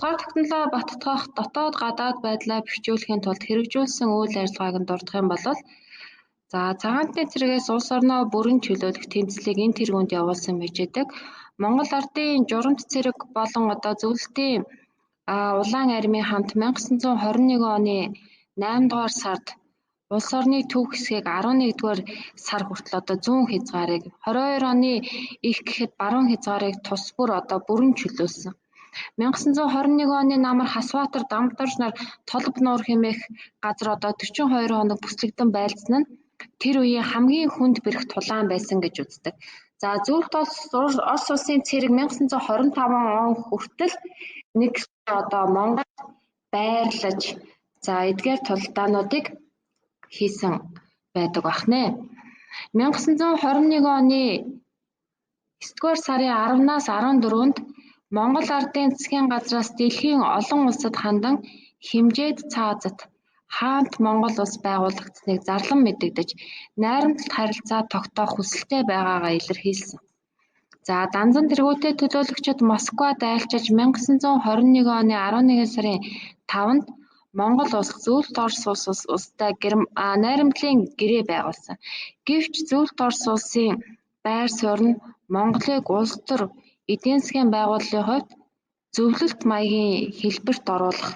Тусгаар тогтнолоо баттгах дотоод гадаад байдлаа бэхжүүлэхийн тулд хэрэгжүүлсэн үйл ажиллагааг нь дурдах юм бол цагаатны цэргээс улс орноо бүрэн чөлөөлөх тэмцлийг энэ тэргуунд явуулсан байжээдэг. Монгол Ардын Журамт цэрэг болон зөвлөлтийн Улаан армийн хамт 1921 оны 8 дугаар сард улс орны төв хэсгийг 11-р сар хүртэл 100 хязгаарыг 22 оны их гэхэд баруун хязгаарыг тус бүр бүрэн чөлөөлсөн. 1921 оны намар Хасбаатар Дамгдорж нар Толб нуур хэмээх газар 42 хоног бүслэгдэн байлдсан нь тэр үеийн хамгийн хүнд бэрх тулаан байсан гэж үздэг. Зөвхөн Орос улсын цэрэг 1925 он хүртэл нэг Монгол байрлаж эдгээр тулдаануудыг хийсэн байдаг бахнэ. 1921 оны 9-р сарын 10-наас 14-нд Монгол Ардын засгийн газраас дэлхийн олон улсад хандан хэмжээд цаазат хаант Монгол улс байгуулагдсныг зарлан мэдэгдэж найрамдалт харилцаа тогтоох хүсэлтэй байгаагаа илэрхийлсэн. Данзан тэргүүтээ төлөөлөгчид Москвад айлчилж 1921 оны 11 сарын 5-нд Монгол улс Зөвлөлт Орос улстай найрамдлын гэрээ байгуулсан. Гэвч Зөвлөлт Орос улсын байр суурь нь Монголыг улс төр эдийн засгийн байгууллагын хувьд зөвлөлт маягийн хэлбэрт оруулах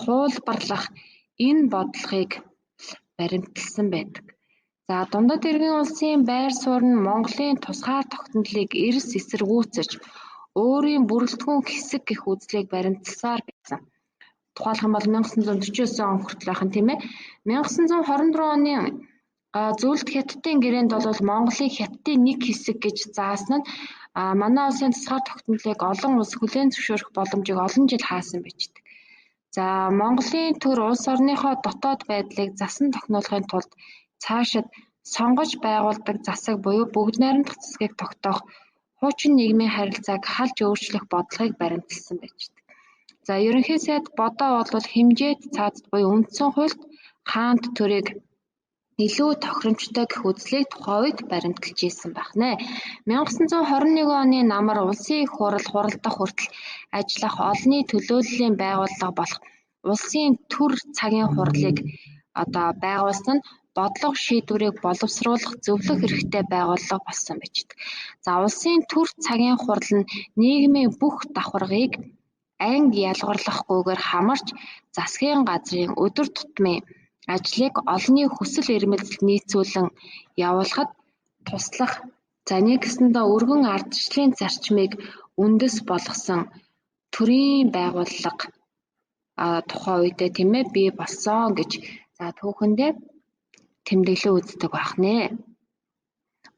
хуулбарлах энэ бодлогыг баримталсан байдаг. Дундад эргийн улсын байр суурь нь Монголын тусгаар тогтнолыг эрс эсэргүүцэж өөрийн бүрэлдэхүүн хэсэг гэх үзлийг баримталсаар байсан. Тухайлх юм бол 1949 он хүртэл байх нь тийм ээ. 1924 оны Зөвлөлт хятадын гэрээнд бол Монголыг хятадын нэг хэсэг гэж заасан нь манай улсын тусгаар тогтнолыг олон улс хүлээн зөвшөөрөх боломжийг олон жил хаасан байждаг. Монголын төр улс орныхоо дотоод байдлыг засан тохиноолохын тулд цаашид сонгож байгуулдаг засаг буюу бүгд найрамдах засгийг тогтоох хуучин нийгмийн харилцааг халж өөрчлөх бодлогыг баримталсан байждаг. Ерөнхий сайд бодоо бол хэмжээд цаазат буюу үндсэн хуульд хаант төрийг илүү тохиромжтой гэх үзлийг тухайн үед баримталж ийсэн байна. 1921 оны намар улсын их хуралдах хүртэл ажиллах олонний төлөөллийн байгууллага болох улсын төр цагийн хурлыг байгуулсан нь бодлого шийдвэрийг боловсруулах зөвлөх эрхтэй байгууллага болсон байждаг. Улсын төр цагийн хурал нь нийгмийн бүх давхаргыг анги ялгарлахгүйгээр хамарч засгийн газрын өдөр тутмын ажлыг олонний хүсэл эрмэлзэлд нийцүүлэн явуулахад туслах өргөн ардчлалын зарчмыг үндэс болгосон төрийн байгууллага тухайн үедээ бий болсон гэж түүхэндээ тэмдэглэн үздэг байна.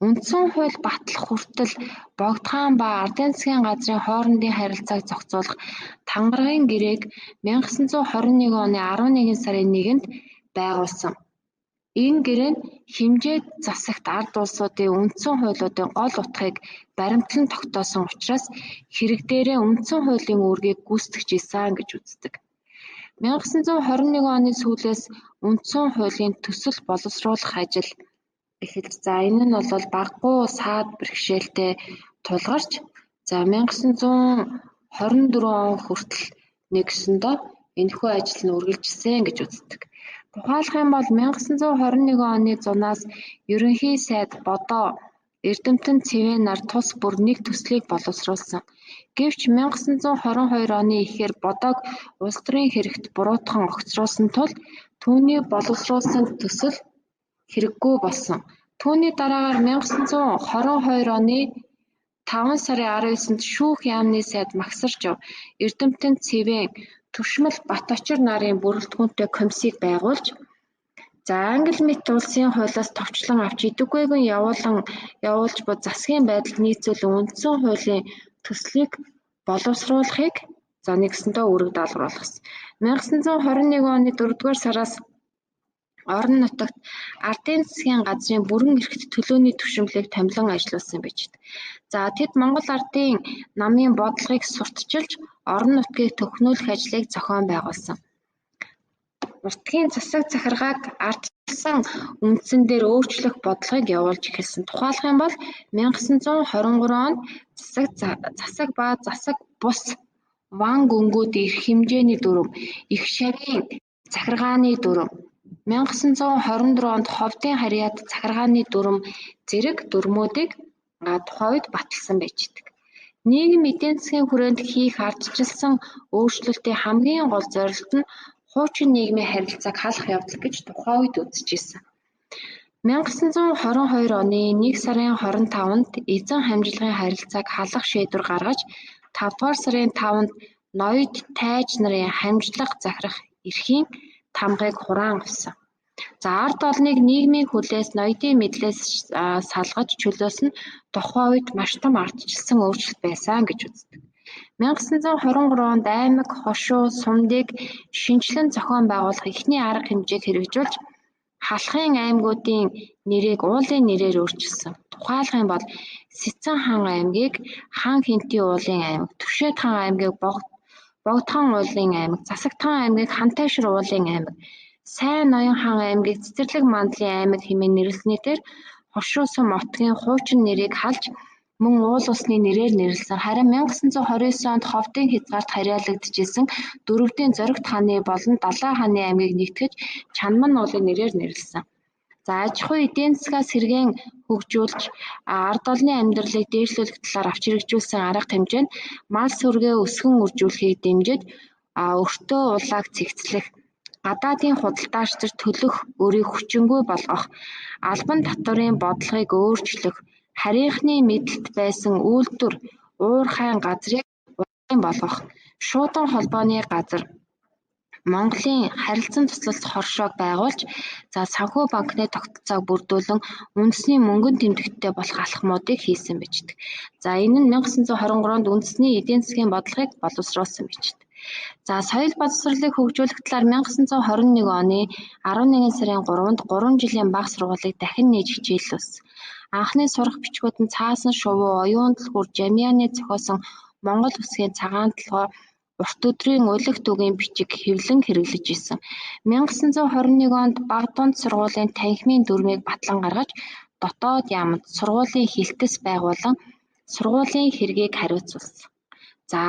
Үндсэн хууль батлах хүртэл Богдхан ба Ардын засгийн газрын хоорондын харилцааг зохицуулах Тангаргийн гэрээг 1921 оны 11 сарын 1-нд байгуулсан. Энэ гэрээ нь хэмжээд засагт ард улсуудын үндсэн хуулиудын гол утгыг баримтлан тогтоосон учраас хэрэг дээрээ үндсэн хуулийн үүргийг гүйцэтгэж исэн гэж үздэг. 1921 оны сүүлээс үндсэн хуулийн төсөл боловсруулах ажил эхэлж энэ нь багагүй саад бэрхшээлтэй тулгарч 1924 он хүртэл нэгсэндээ энэхүү ажил нь үргэлжилсэн гэж үздэг. Тухайлх юм бол 1921 оны зунаас ерөнхий сайд бодоо Эрдэмтэн Цэвэн нар тус бүр нэг төслийг боловсруулсан. Гэвч 1922 оны эхээр бодоог улс төрийн хэрэгт буруутхан огцруулсан тул түүний боловсруулсан төсөл хэрэггүй болсон. Түүний дараагаар 1922 оны 5 сарын 19-нд шүүх яамны сайд Магсаржав Эрдэмтэн Цэвэн Түшмэл Баточир нарын бүрэлдэхүүнтэй комиссийг байгуулж англи мэт улсын хуулиас товчлон авч идэггүйгэн явуулж буй засгийн байдалд нийцүүлэн үндсэн хуулийн төслийг боловсруулахыг нэгсэндээ үүрэг даалгуулсан. 1921 оны 4-р сараас орон нутагт Ардын засгийн газрын бүрэн эрхт төлөөний түвшинглийг томилон ажиллуулсан байжээ. Тэд Монгол Ардын намын бодлогыг сурталчилж орон нутгийг төхнүүлэх ажлыг зохион байгуулсан. Нутгийн засаг захиргааг ардчилсан үндсэн дээр өөрчлөх бодлогыг явуулж эхэлсэн. Тухайлх юм бол 1923 онд засаг ба засаг бус Ван гүнгүүд эрх хэмжээний дүрм, их шавийн захиргааны дүрм, 1924 онд ховдын харьяат захиргааны дүрм зэрэг дүрмүүдийг тухайн үед баталсан байждаг. Нийгэм эдийн засгийн хүрээнд хийх ардчилсан өөрчлөлтийн хамгийн гол зорилт нь хуучин нийгмийн харилцааг халах явдал гэж тухайн үед үзэжсэн. 1922 оны 1 сарын 25-нд эзэн хамжлагын харилцааг халах шийдвэр гаргаж 5 дугаар сарын 5-нд ноёд тайж нарын хамжлага захирах эрхийн тамгыг хураан авсан. За ард олныг нийгмийн хүлээс ноёдын мэдлээс салгаж чөлөөсөн нь тухайн үед маш том ардчилсан өөрчлөлт байсан гэж үздэг. 1923 онд аймаг, хошуу, сумдыг шинжлэн зохион байгуулах эхний арга хэмжээг хэрэгжүүлж халахын аймагуудын нэрийг уулын нэрээр өөрчилсөн. Тухайлах юм бол Сэцэн хаан аймгийг Хаан Хэнтийн уулын аймаг, Түшээд хаан аймгийг Богдхан уулын аймаг, Засагтхан аймгийг Хантайшир уулын аймаг, Сайн Ноён хаан аймгийг Цэцэрлэг мандлын аймаг хэмээн нэрлэснээр хошуу сум отгийн хуучин нэрийг халж мөн уул усны нэрээр нэрлэсэн. Харин 1929 онд ховдын хязгаарт харьяалагдчихсэн Дөрөвдийн Зоригт хааны болон Далай хааны аймгийг нэгтгэж Чанман уулын нэрээр нэрлэсэн. За аж ахуй эдийн засгаас сэргээн хөгжүүлж ард олны амьдралыг дээшлүүлэх талаар авч хэрэгжүүлсэн арга хэмжээ нь мал сүргээ өсгөн үржүүлэхийг дэмжиж өртөө улааг цэгцлэх, гадаадын худалдаачдад төлөх өрийг хүчингүй болгох, албан татварын бодлогыг өөрчлөх, харийнхны мэдлэлд байсан үйлдвэр, уур хайн газрыг урлагийн болгох, шуудан холбооны газар, Монголын харилцан туслалц хоршоог байгуулж, санхүү банкны тогтолцоог бүрдүүлэн үндэсний мөнгөн тэмдэгттэй болох алхмуудыг хийсэн бичдэг. Энэ нь 1923 онд үндэсний эдийн засгийн бодлогыг боловсруулсан бичдэг. Соёл боловсролыг хөгжүүлэх талаар 1921 оны 11 сарын 3-нд 3 жилийн бага сургуулийг дахин нээж хичээллүүлсэн. Анхны сурах бичгүүд нь цаасан шувуу, оюун дэлгүүр, Жамианы зохиосон Монгол үсгийн цагаан толгой, урт өдрийн улигт үгийн бичиг хэвлэн хэрэглэж исэн. 1921 онд бага дунд сургуулийн танхимын дүрмийг батлан гаргаж, дотоод яамд сургуулийн хилтэс байгуулан сургуулийн хэргийг хариуцуулсан.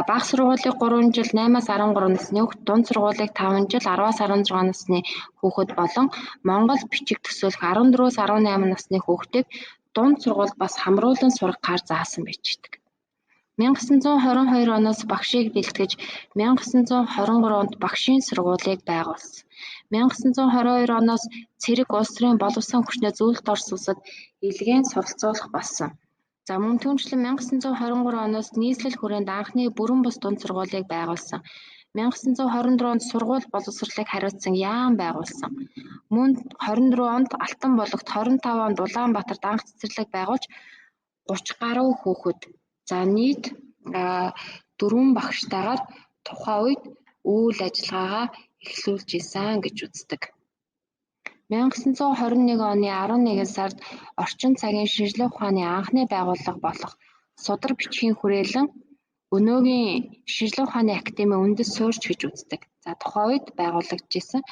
Бага сургуулийг 3 жил 8-аас 13 насны хүүхэд, дунд сургуулийг 5 жил 10-аас 16 насны хүүхэд болон Монгол бичиг төсөөлөх 14-өөс 18 насны хүүхдийг дунд сургуульд бас хамруулан сурах гар заасан байждаг. 1922 оноос багшийг бэлтгэж 1923 онд багшийн сургуулийг байгуулсан. 1922 оноос цэрэг улс төрийн боловсон хүчнээ зөвлөлт Орос улсад илгээн суралцуулах болсон. Мөн түүнчлэн 1923 оноос нийслэл хүрээнд анхны бүрэн бус дунд сургуулийг байгуулсан. 1924 онд сургууль боловсролыг хариуцсан яам байгуулсан. Мөн 24 онд Алтан булагт, 25 онд Улаанбаатарт анх цэцэрлэг байгуулж 30 гаруй хүүхэд, нийт 4 багштайгаар тухайн үед үйл ажиллагаагаа эхлүүлж исэн гэж үздэг. 1921 оны 11 сард орчин цагийн шинжлэх ухааны анхны байгууллага болох Судар бичгийн хүрээлэн өнөөгийн шинжлэх ухааны академийн үндэс суурьч гэж үздэг. Тухайн үед байгуулагдажсэн.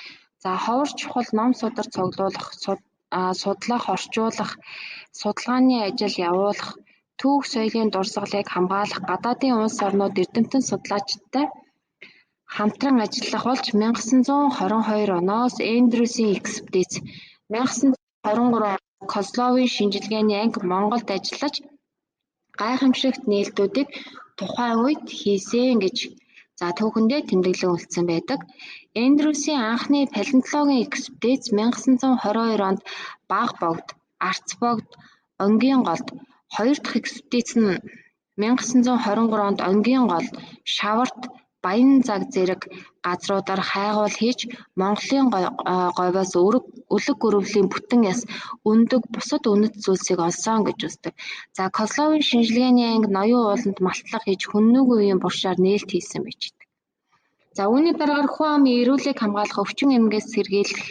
Ховор чухал ном судар цуглуулах, судлах, орчуулах, судалгааны ажил явуулах, түүх соёлын дурсгалыг хамгаалах, гадаадын улс орнууд эрдэмтэн судлаачдтай хамтран ажиллах болж 1922 оноос Эндрюсийн экспедиц, 1923 онд Козловын шинжилгээний анги Монголд ажиллаж гайхамшигт нээлтүүдийг тухайн үед хийсэн гэж түүхэндээ тэмдэглэн үлдсэн байдаг. Эндрюсийн анхны палеонтологийн экспедиц 1922 онд Баг богд, Арц богд, Өнгийн голд, хоёр дахь экспедиц нь 1923 онд Өнгийн гол, Шаварт, Баян заг зэрэг газруудаар хайгуул хийж Монголын говьоос үлэг гөрөвлийн бүтэн яс, өндөг, бусад үнэт зүйлсийг олсон гэж үздэг. Козловын шинжилгээний анги ноён ууланд малтлах хийж хүннүг үеийн буршаар нээлт хийсэн байждаг. Үүний дараагаар хүн амын эрүүлийг хамгаалах, өвчин эмгээс сэргийлэх,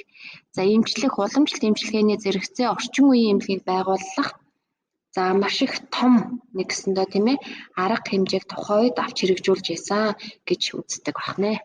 эмчлэх, уламжлалт эмчилгээний зэрэгцээ, орчин үеийн эмнэлгийг байгуулах маш их том арга хэмжээг тухайн үед авч хэрэгжүүлж байсан гэж үздэг байна.